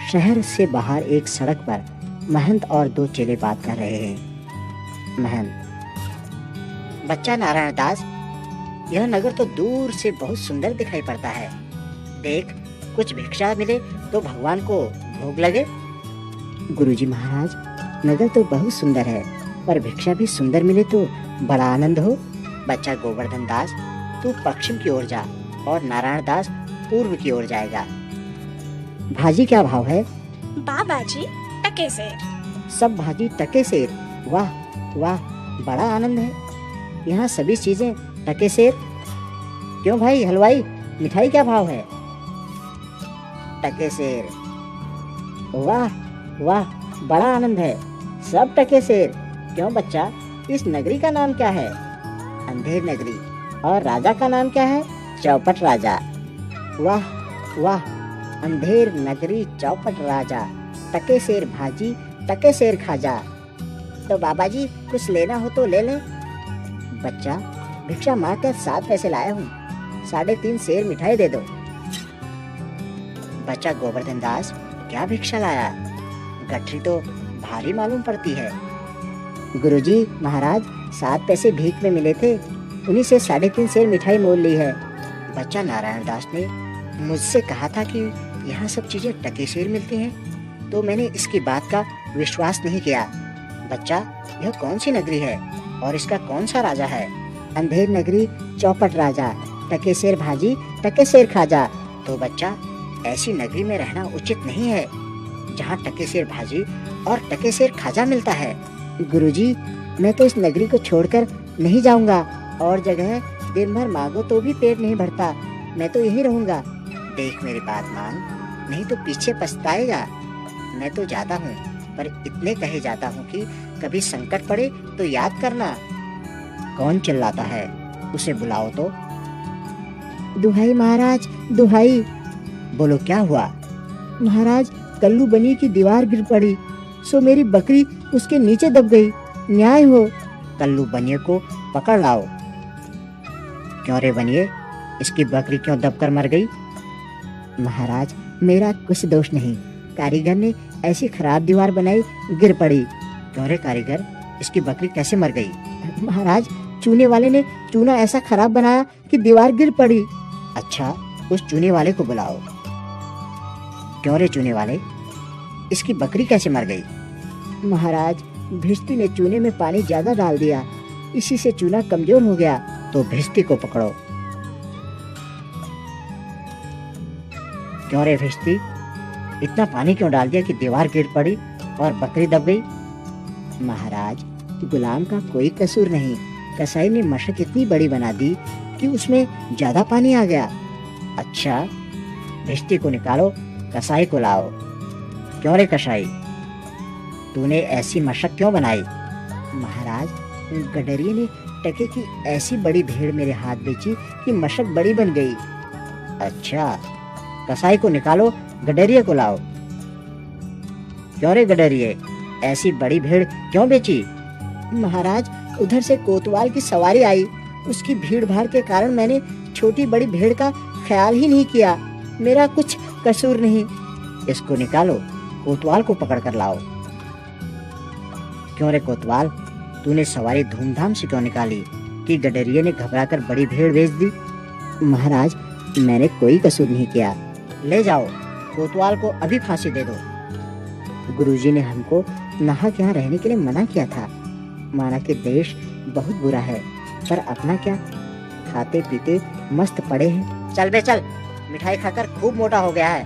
शहर से बाहर एक सड़क पर महंत और दो चेले बात कर रहे हैं। महंत: बच्चा नारायण दास, यह नगर तो दूर से बहुत सुंदर दिखाई पड़ता है। देख, कुछ भिक्षा मिले तो भगवान को भोग लगे। गुरुजी महाराज, नगर तो बहुत सुंदर है, पर भिक्षा भी सुंदर मिले तो बड़ा आनंद हो। बच्चा गोवर्धन दास, तू पश्चिम की ओर जा और नारायण दास पूर्व की ओर जाएगा। भाजी क्या भाव है? बाबा जी, टके से। सब भाजी टके सेर। वाह वाह, बड़ा आनंद है। यहाँ सभी चीजें टके सेर। क्यों भाई हलवाई, मिठाई क्या भाव है? टके सेर। वाह वाह, बड़ा आनंद है। सब टके सेर। क्यों बच्चा, इस नगरी का नाम क्या है? अंधेर नगरी। और राजा का नाम क्या है? चौपट राजा। वाह वाह, अंधेर नगरी, चौपट राजा, टके सेर भाजी, टके सेर खाजा। तो बाबा जी, कुछ लेना हो तो ले लें। बच्चा, भिक्षा मांगकर 7 पैसे लाया हूँ, 3.5 सेर मिठाई दे दो। बच्चा गोवर्धन दास, क्या भिक्षा लाया? गठरी तो भारी मालूम पड़ती है। गुरुजी महाराज, 7 पैसे भीख में मिले थे, उन्हीं से 3.5 सेर मिठाई मोल ली है। बच्चा नारायण दास ने मुझसे कहा था कि यहाँ सब चीजें टके सेर मिलती हैं, तो मैंने इसकी बात का विश्वास नहीं किया। बच्चा, यह कौन सी नगरी है और इसका कौन सा राजा है? अंधेर नगरी, चौपट राजा, टके सेर भाजी, टके सेर खाजा। तो बच्चा, ऐसी नगरी में रहना उचित नहीं है जहाँ टके सेर भाजी और टके सेर खाजा मिलता है। गुरुजी, मैं तो इस नगरी को छोड़कर नहीं जाऊंगा, और जगह दिन भर मांगो तो भी पेट नहीं भरता। मैं तो यहीं रहूंगा। देख, मेरी बात मान, नहीं तो पीछे पछताएगा। मैं तो जाता हूँ, पर इतने कहे जाता हूँ कि कभी संकट पड़े तो याद करना। कौन चिल्लाता है? उसे बुलाओ तो। दुहाई महाराज, दुहाई। बोलो, क्या हुआ? महाराज, कल्लू बनी की दीवार गिर पड़ी, सो मेरी बकरी उसके नीचे दब गई। न्याय हो। कल्लू बनिए को पकड़ लाओ। क्यों रे बनिए, इसकी बकरी क्यों दबकर मर गई? महाराज, मेरा कुछ दोष नहीं, कारीगर ने ऐसी खराब दीवार बनाई, गिर पड़ी। क्यों रे कारीगर, इसकी बकरी कैसे मर गई? महाराज, चूने वाले ने चूना ऐसा खराब बनाया कि दीवार गिर पड़ी। अच्छा, उस चूने वाले को बुलाओ। क्यों रे चूने वाले, इसकी बकरी कैसे मर गई? महाराज, भिश्ती ने चूने में पानी ज्यादा डाल दिया, इसी से चूना कमजोर हो गया। तो भिश्ती को पकड़ो। क्यों रे भिश्ती, इतना पानी क्यों डाल दिया कि दीवार गिर पड़ी और बकरी दब गई? महाराज, गुलाम का कोई कसूर नहीं, कसाई ने मशक इतनी बड़ी बना दी कि उसमें ज्यादा पानी आ गया। अच्छा, भिश्ती को निकालो, कसाई को लाओ। क्यों रे कसाई, तूने ऐसी मशक क्यों बनाई? महाराज, गडरिये ने टके की ऐसी बड़ी भेड़ मेरे हाथ बेची कि मशक बड़ी बन गई। अच्छा, कसाई को निकालो, गडरिये को लाओ। क्यों रे गडरिये, ऐसी बड़ी भेड़ क्यों बेची? महाराज, उधर से कोतवाल की सवारी आई, उसकी भीड़ भाड़ के कारण मैंने छोटी बड़ी भेड़ का ख्याल ही नहीं किया। मेरा कुछ कसूर नहीं। इसको निकालो, कोतवाल को पकड़ कर लाओ। क्यों रे कोतवाल, तूने सवारी धूमधाम से क्यों निकाली कि गडरिये ने घबराकर बड़ी भेड़ बेच दी? महाराज, मैंने कोई कसूर नहीं किया। ले जाओ, कोतवाल को अभी फांसी दे दो। गुरुजी ने हमको नाहक यहाँ रहने के लिए मना किया था। माना कि देश बहुत बुरा है, पर अपना क्या, खाते पीते मस्त पड़े हैं। चल बे चल, मिठाई खाकर खूब मोटा हो गया है,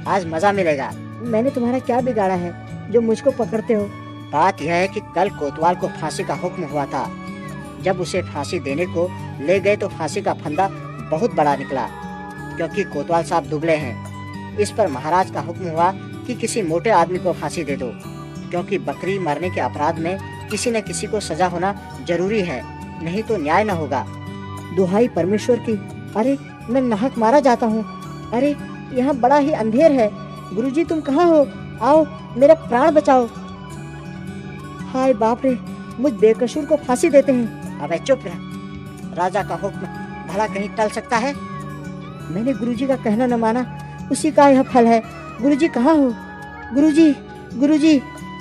आज मजा मिलेगा। मैंने तुम्हारा क्या बिगाड़ा है जो मुझको पकड़ते हो? बात यह है कि कल कोतवाल को फांसी का हुक्म हुआ था। जब उसे फांसी देने को ले गए तो फांसी का फंदा बहुत बड़ा निकला, क्योंकि कोतवाल साहब दुबले हैं। इस पर महाराज का हुक्म हुआ कि किसी मोटे आदमी को फांसी दे दो, क्योंकि बकरी मरने के अपराध में किसी न किसी को सजा होना जरूरी है, नहीं तो न्याय न होगा। दुहाई परमेश्वर की, अरे मैं नाहक मारा जाता हूँ। अरे यहाँ बड़ा ही अंधेर है। गुरुजी, तुम कहाँ हो? आओ, मेरा प्राण बचाओ। हाय बाप रे, मुझ बेकसूर को फांसी देते हैं। अबे चुप रह, राजा का हुक्म भला कहीं टल सकता है? मैंने गुरुजी का कहना न माना, उसी का यह फल है। गुरुजी कहाँ हो? गुरुजी, गुरुजी।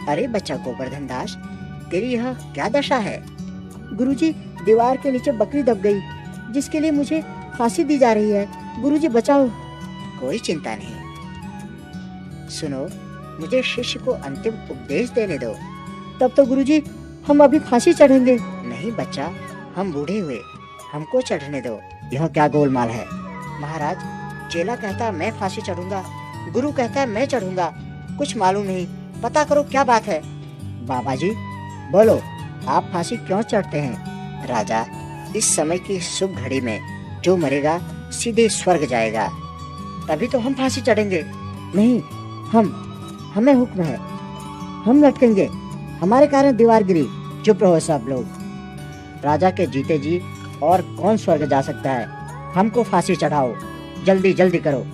अरे बच्चा गोवर्धन दास, तेरी यह क्या दशा है? गुरुजी, दीवार के नीचे बकरी दब गई, जिसके लिए मुझे फांसी दी जा रही है। गुरुजी बचाओ। कोई चिंता नहीं, सुनो, मुझे शिष्य को अंतिम उपदेश देने दो। तब तो गुरुजी हम अभी फांसी चढ़ेंगे। नहीं बच्चा, हम बूढ़े हुए, हमको चढ़ने दो। यह क्या गोलमाल है? महाराज, चेला कहता है मैं फांसी चढ़ूंगा, गुरु कहता है मैं चढ़ूंगा, कुछ मालूम नहीं, पता करो क्या बात है। बाबा जी बोलो, आप फांसी क्यों चढ़ते हैं? राजा, इस समय की शुभ घड़ी में जो मरेगा सीधे स्वर्ग जाएगा, तभी तो हम फांसी चढ़ेंगे। नहीं, हमें हुक्म है, हम लटकेंगे, हमारे कारण दीवार गिरी। चुप रहो सब लोग। राजा के जीते जी और कौन स्वर्ग जा सकता है? हमको फांसी चढ़ाओ, जल्दी जल्दी करो।